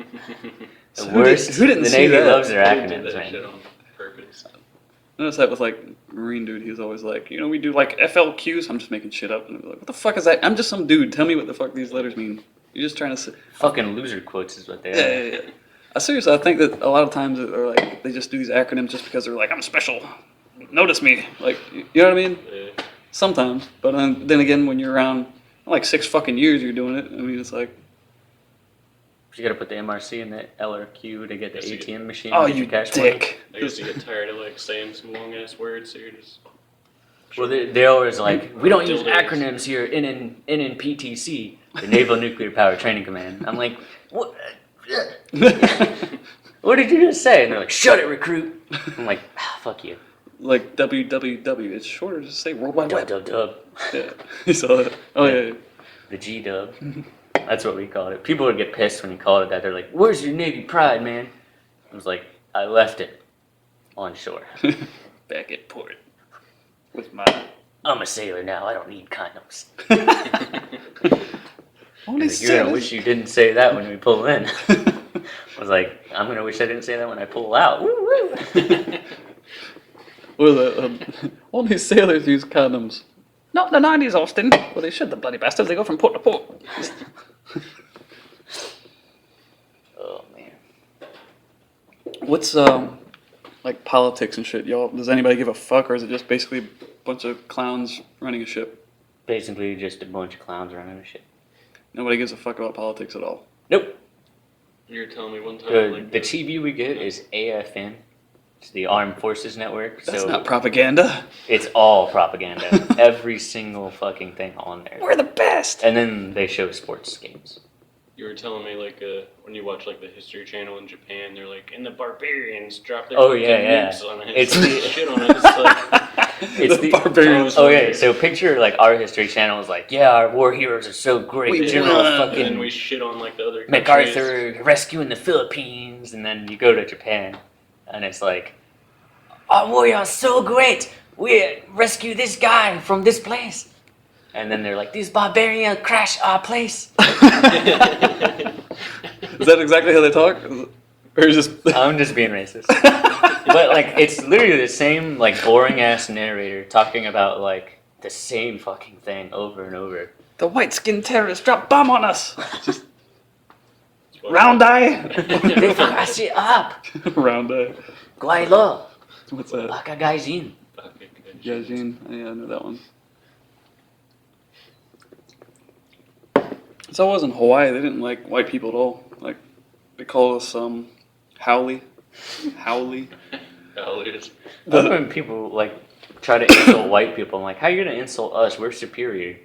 The So worst. who didn't the see Navy that? loves their They did acronyms, that shit man. on purpose. I noticed that with like Marine dude. He was always like, we do like FLQs. I'm just making shit up, and I'd be like, what the fuck is that? I'm just some dude. Tell me what the fuck these letters mean. You're just trying to say. Fucking loser quotes is what they are. Yeah. Seriously, I think that a lot of times they're like they just do these acronyms just because they're like, I'm special. Notice me. Like, you know what I mean? Yeah. Sometimes, but then again, when you're around like 6 fucking years, you're doing it. I mean, it's like, You gotta put the MRC in the LRQ to get the Yes, you ATM machine. oh, to get you your cash money. dick. I guess you get tired of like saying some long ass words, so you're just. Well, they're always like, we don't use Dildos. acronyms here. NNPTC, the Naval Nuclear Power Training Command. I'm like, what? What did you just say? And they're like, shut it, recruit. I'm like, fuck you. Like WWW. It's shorter to say World Wide Dub Web. dub dub. Yeah, you saw that. Oh yeah. The G dub. That's what we called it. People would get pissed when you called it that. They're like, where's your Navy pride, man? I was like, I left it on shore. Back at port with my. I'm a sailor now. I don't need condoms. Only Like, you're gonna wish you didn't say that when we pull in. I was like, I'm gonna wish I didn't say that when I pull out. Woo woo. Well, only sailors use condoms. Not in the 90s, Austin. Well, they should, the bloody bastards. They go from port to port. Oh man. What's, like, politics and shit, y'all? Does anybody give a fuck, or is it just basically a bunch of clowns running a ship? Basically, just a bunch of clowns running a shit. Nobody gives a fuck about politics at all. Nope. You were telling me one time, The like TV we get is AFN. It's the Armed Forces Network. That's so not propaganda. it's all propaganda. Every single fucking thing on there. We're the best. And then they show sports games. you were telling me, like when you watch like the History Channel in Japan, they're like, and the barbarians drop their Oh, fucking yeah, yeah. nukes on it. It's It's the- shit on it. It's like, It's the barbarians. Okay, so picture like our History Channel is like, yeah, our war heroes are so great. We General won. and then fucking we shit on like the other countries. MacArthur rescuing the Philippines, and then you go to Japan, and it's like, our warriors are so great. We rescue this guy from this place, and then they're like, these barbarians crash our place. Is that exactly how they talk? Or is just... I'm just being racist, but like it's literally the same like boring ass narrator talking about like the same fucking thing over and over. The white-skinned terrorists dropped bomb on us. Just It's what- round eye. They fuck our shit up. Round eye. Guay lo, What's that? baka gaijin. Okay, good. Yajin. Yeah, I know that one. So I was in Hawaii. They didn't like white people at all. Like, they call us Howley. Howley. Hell, it is. I love when people like try to insult white people. I'm like, how are you gonna insult us? We're superior.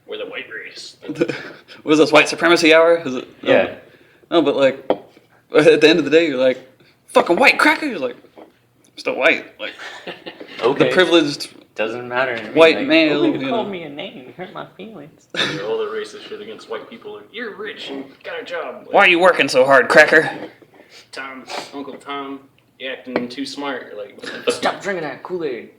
We're the white race. What is this, white supremacy hour? Is it? Yeah. No, but like, at the end of the day, you're like, fucking white cracker. You're like, I'm still white. Like, Okay. the privileged. Doesn't matter to me. White like, male, Oh, you you called know. me a name. You hurt my feelings. Yeah, all the racist shit against white people. Like, you're rich and got a job. Like, Why are you working so hard, cracker? Tom, Uncle Tom, you acting too smart. You're like, what the fuck? Stop drinking that Kool-Aid.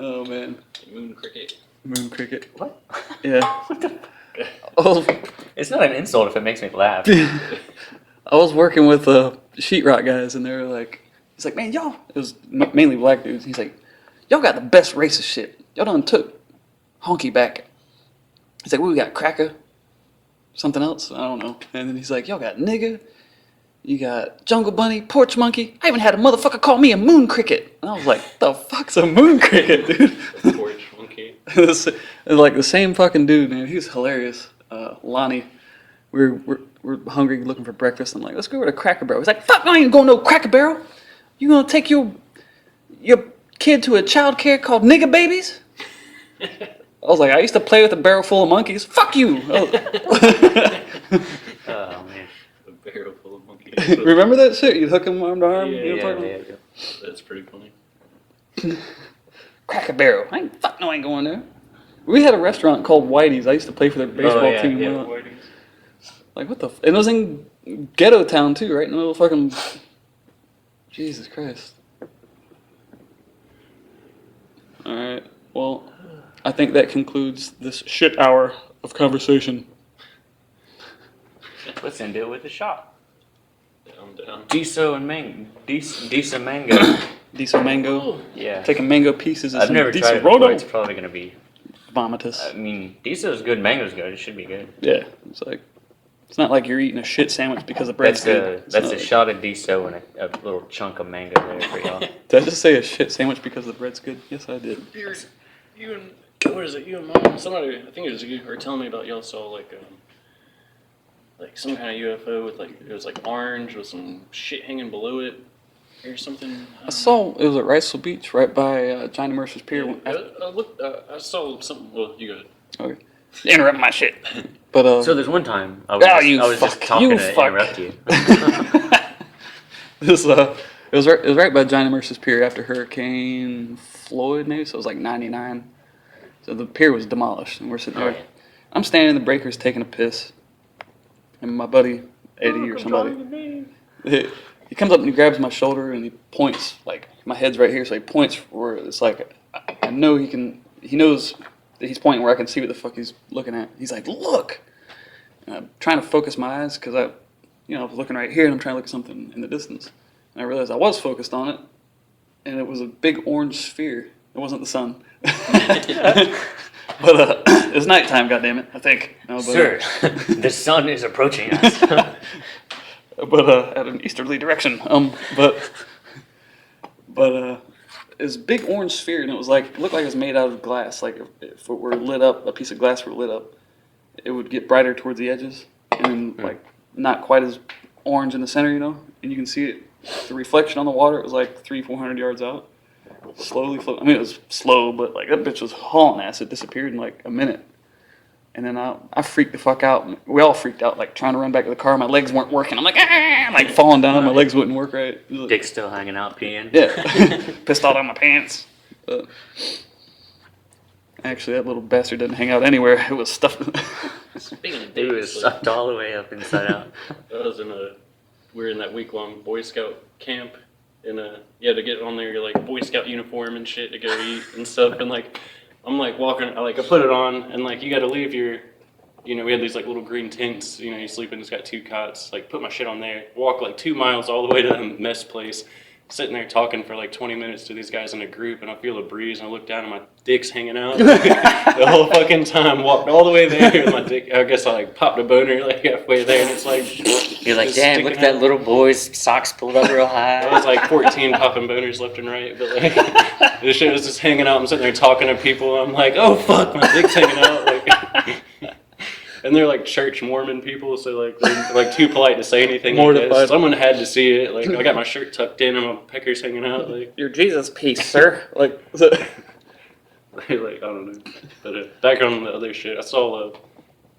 Oh man, Moon cricket. moon cricket. What? Yeah. What the? Oh, It's not an insult if it makes me laugh. I was working with sheetrock guys, and they were like, he's like, man, y'all. It was mainly black dudes. He's like, y'all got the best racist shit. y'all done took Honky back. He's like, what we got, Cracker? Something else? I don't know. And then he's like, y'all got nigga, you got jungle bunny, porch monkey. I even had a motherfucker call me a moon cricket. And I was like, the fuck's a moon cricket, dude? Porch monkey. It's like the same fucking dude, man. He was hilarious. Lonnie, we're hungry, looking for breakfast. I'm like, let's go over to Cracker Barrel. He's like, fuck, I ain't going to no Cracker Barrel. You gonna take your kid to a child care called Nigga Babies? I was like, I used to play with a barrel full of monkeys. Fuck you. Oh man. A barrel full of monkeys. Remember that shit? You'd hook him arm to arm. Yeah. That's pretty funny. Cracker Barrel. I ain't going there. We had a restaurant called Whitey's. I used to play for their baseball team. Yeah. Like, what the and it was in Ghetto Town, too, right? In the middle of fucking... Jesus Christ. Alright, well, I think that concludes this shit hour of conversation. Let's end it with a shot. Down. Diso and mango. Diso mango. Diesel mango. Yeah. Taking mango pieces and I've some never tried diesel it before. roto. It's probably gonna be. Vomitous. I mean, Diso's good. Mango's good. It should be good. Yeah, it's like... It's not like you're eating a shit sandwich because the bread's good. That's not a like- shot of Diso and a little chunk of mango there for y'all. Did I just say a shit sandwich because the bread's good? Yes, I did. You and what is it? You and Mom. Somebody, I think it was you, were telling me about y'all saw like some kind of UFO with like it was like orange with some shit hanging below it or something. I saw it was at Riceville Beach, right by Johnny Mercer's Pier. I saw something. Well, you got it. Okay. Interrupt my shit. But So there's one time I was just fuck, talking you to fuck. interrupt you. it was right by Johnny Mercer's Pier after Hurricane Floyd, maybe. So it was like '99. So the pier was demolished, and we're sitting there. Oh, yeah. I'm standing in the breakers taking a piss, and my buddy Eddie or somebody. He comes up and he grabs my shoulder and he points, like my head's right here, so he points where it's like I know he knows that he's pointing where I can see what the fuck he's looking at. He's like, look! And I'm trying to focus my eyes because I was looking right here and I'm trying to look at something in the distance. And I realized I was focused on it, and it was a big orange sphere. It wasn't the sun. But it's nighttime, goddammit, I think. No, but, Sir, the sun is approaching us. but at an easterly direction. But it's a big orange sphere, and it looked like it was made out of glass. Like if it were lit up, a piece of glass were lit up, it would get brighter towards the edges, and then like not quite as orange in the center, and you can see it. The reflection on the water, it was like 300-400 yards out. Slowly floating. I mean, it was slow, but like that bitch was hauling ass. It disappeared in like a minute. And then I freaked the fuck out. We all freaked out, like trying to run back to the car. My legs weren't working. I'm like, like falling down. My legs wouldn't work right. Like, Dick's still hanging out peeing. yeah. Pissed all down my pants. But actually, that little bastard didn't hang out anywhere. It was stuffed. Speaking of It was sucked all the way up inside out. We were in that week-long Boy Scout camp, and you had to get on there your like Boy Scout uniform and shit to go eat and stuff, and like I'm like walking, I put it on, and like you got to leave your, we had these like little green tents, you sleep in, it's got 2 cots, like put my shit on there, walk like 2 miles all the way to the mess place, sitting there talking for like 20 minutes to these guys in a group, and I feel a breeze, and I look down and my dick's hanging out the whole fucking time, walked all the way there, and my dick, I guess I like popped a boner like halfway there, and it's like, You're like, just damn, sticking look at that out. little boy's socks pulled up real high. I was like 14 popping boners left and right, but like this shit was just hanging out. I'm sitting there talking to people. I'm like, oh fuck, my dick's hanging out. Like, and they're like church Mormon people, so like they're like too polite to say anything. I guess. Mortified. Someone had to see it. Like I got my shirt tucked in and my peckers hanging out. Like Your Jesus piece, sir. Like, like I don't know. But back on the other shit, I saw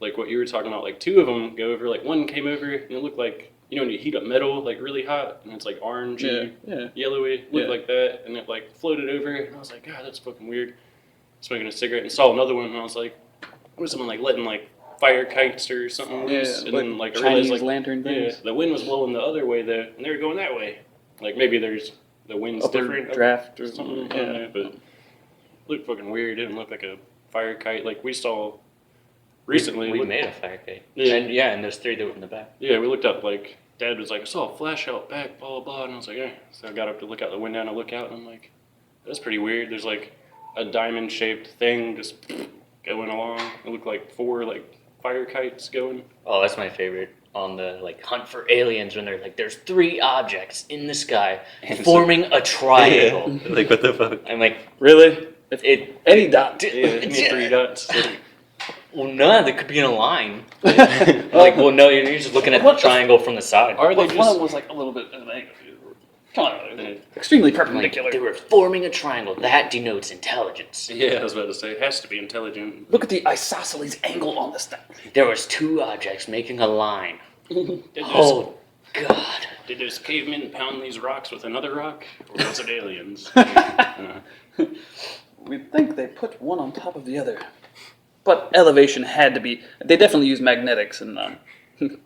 like what you were talking about. Like 2 of them go over. Like one came over and it looked like. When you heat up metal like really hot and it's like orangey, yellowy, looked like that, and it like floated over, and I was like, God, that's fucking weird. Smoking a cigarette and saw another one, and I was like, what is someone like letting like fire kites or something loose? And then like I Chinese realized like lantern things. the wind was blowing the other way though, and they were going that way. Like maybe there's the wind's Upper different, draft or something. something. I don't know, but it looked fucking weird. It didn't look like a fire kite like we saw recently. We made a fire kite. Yeah. And there's 3 that were in the back. Yeah, we looked up, like, Dad was like, I saw a flash out back, blah, blah, blah, and I was like, yeah. So I got up to look out the window and I look out, and I'm like, that's pretty weird. There's, like, a diamond-shaped thing just going along. It looked like 4 like fire kites going. Oh, that's my favorite. On the like hunt for aliens, when they're like, there's 3 objects in the sky forming a triangle. Yeah. Like, what the fuck? I'm like, Really? Any dot. Yeah, 3 dots. well, no, they could be in a line. Like, well, no, you're just looking at the triangle from the side. Are they One of them just... was like a little bit of an angle. Come on, extremely perpendicular. Like, they were forming a triangle. That denotes intelligence. Yeah, I was about to say, it has to be intelligent. Look at the isosceles angle on this thing. There was 2 objects making a line. Did Oh, God. Did those cavemen pound these rocks with another rock? Or was it aliens? We think they put one on top of the other. But elevation had to be... They definitely used magnetics and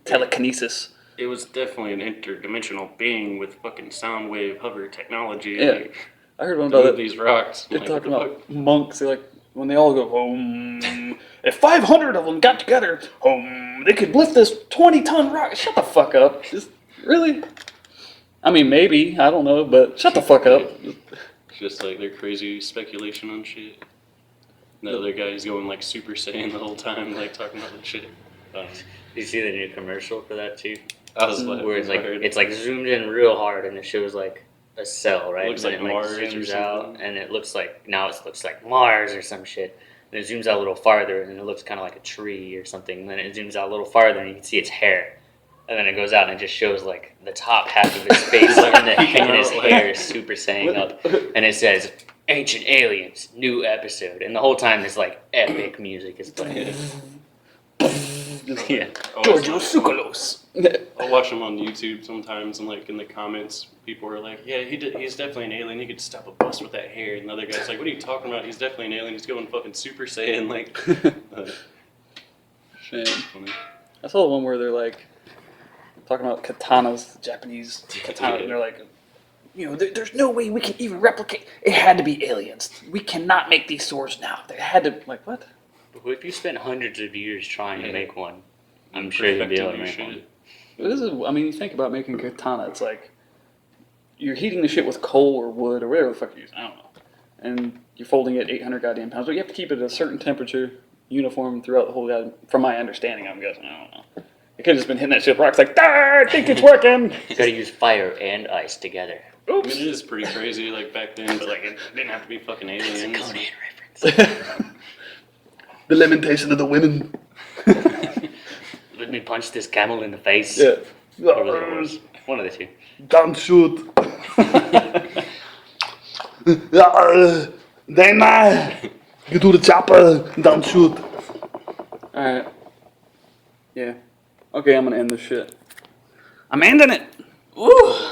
telekinesis. It was definitely an interdimensional being with fucking sound wave hover technology. Yeah. Like, I heard one to about move that. these rocks. They're Like, talking what the about monks. They're like, when they all go, if 500 of them got together, they could lift this 20-ton rock. Shut the fuck up. Just, really? I mean, maybe. I don't know, but shut the fuck up. Just like their crazy speculation on shit. The other guy's going like Super Saiyan the whole time, like talking about that shit. Did you see the new commercial for that too? I was like, Where it's like I heard it's like zoomed in real hard and it shows like a cell, right? Looks and like then Mars or zooms something. out and it looks like Mars or some shit. And it zooms out a little farther and it looks kind of like a tree or something. And then it zooms out a little farther and you can see its hair. And then it goes out and it just shows like the top half of his face and his hair is super Saiyan up. And it says, Ancient Aliens, new episode. And the whole time this like epic music is playing. Yeah. Giorgio Tsoukalos. I'll watch him on YouTube sometimes, and like in the comments, people are like, "Yeah, he's definitely an alien. He could stop a bus with that hair." And the other guy's like, "What are you talking about? He's definitely an alien. He's going fucking Super Saiyan." Like, Man. funny. I saw the one where they're like talking about katanas, Japanese katana, and they're like, there's no way we can even replicate. It had to be aliens. We cannot make these swords now. They had to, like, what? If you spent hundreds of years trying to make one, I'm And sure you'd be able to perfecting make your one. This is, I mean, you think about making katana, it's like you're heating the shit with coal or wood or whatever the fuck you use. I don't know. And you're folding it 800 goddamn pounds, but you have to keep it at a certain temperature, uniform throughout the whole goddamn, from my understanding, I'm guessing. I don't know. You could have just been hitting that shit with rocks like, I think it's working. You gotta use fire and ice together. I Oops. mean, it is pretty crazy, like back then, but like it didn't have to be fucking It's a aliens. Conan reference. The lamentation of the women. Let me punch this camel in the face. Yeah. Or was it a horse? One of the two. Don't shoot. Dana, get to the chopper. Don't shoot. Alright. Yeah. Okay, I'm gonna end this shit. I'm ending it. Woo!